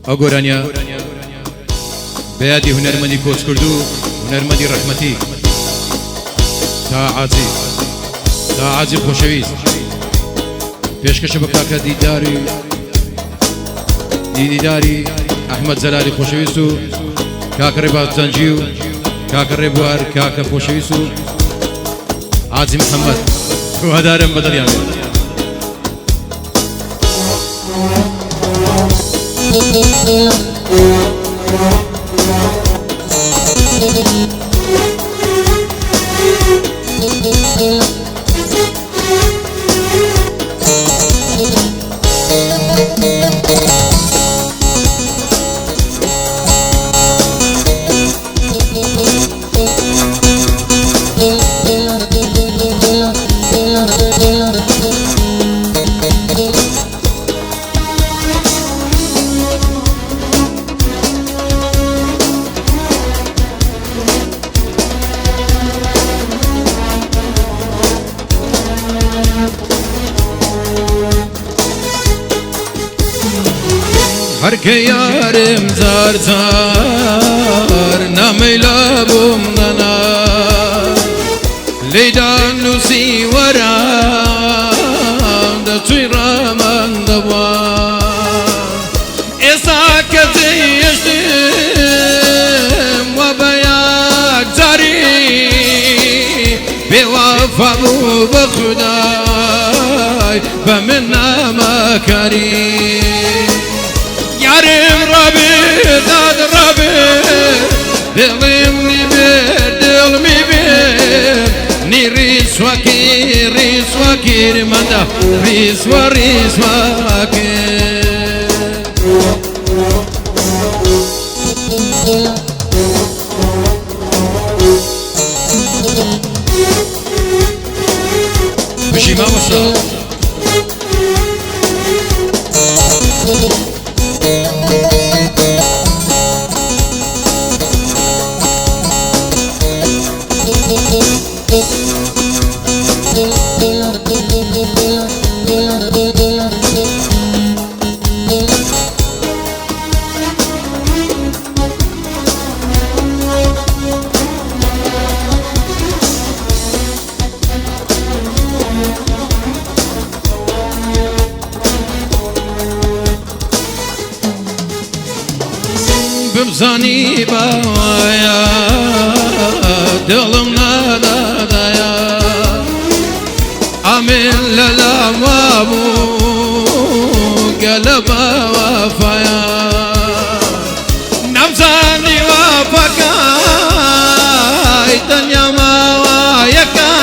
ئەو گۆرانیە بەیادی هونەرمەندی کۆچکرد و هونەرمەندی ڕەحمەتی تا عاجی خۆشەویست پێشکەشە بە کاکە دیداری ئەحمەد جەلالی خۆشەویست و کاکە ڕێباز جەنجی و کاکە ڕێبوار کاکە خۆشەویست و عاجی محەممەد هوادارم بەدڵیان هەرکە یارم زار نامەیلا بووم نەنا لێدان نووسی وەرام دەچووی ڕامەندەوە ئێستا کە جێیشتم وە بە یەک جاری بێوەفا بوو بە خودای بە من نامەکاری يارم ربي داد ربي دلمي بير دلمي بير ني ريس وكير مندا ريس وكير بشي ما وصل بمزانی بایا دلم ندادایا آمین للام وابو قلبا وفایا نمزانی وفاکای دنیا ما وایکا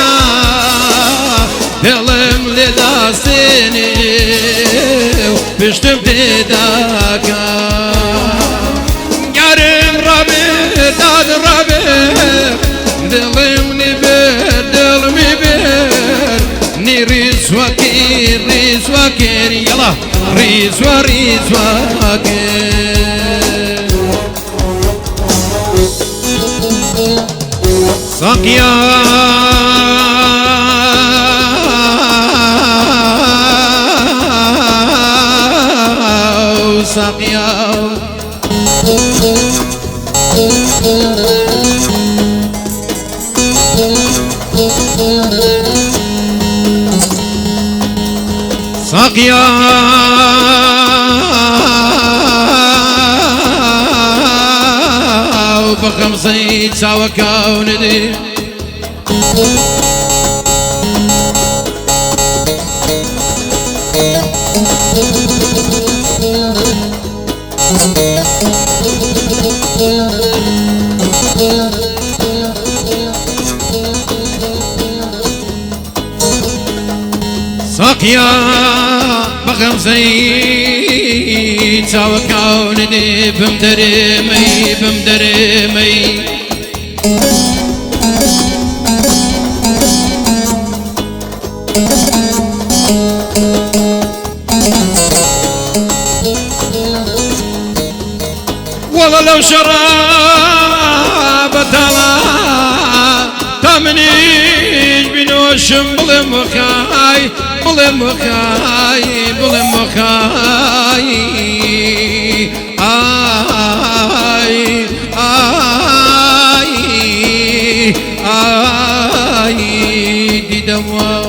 دلم لداستینی پشتم دیداکا داد ربي دلمي بير ني ريس وكير يلا ريس وكير ساقيا ساقيا ساقيا وبخمسين ساوكا وندي ساقيا بخمسين ساوكا وندي بمدرمي والله لو شراب تلا تمنيش بنوشم بلمخاي بلمخاي دوام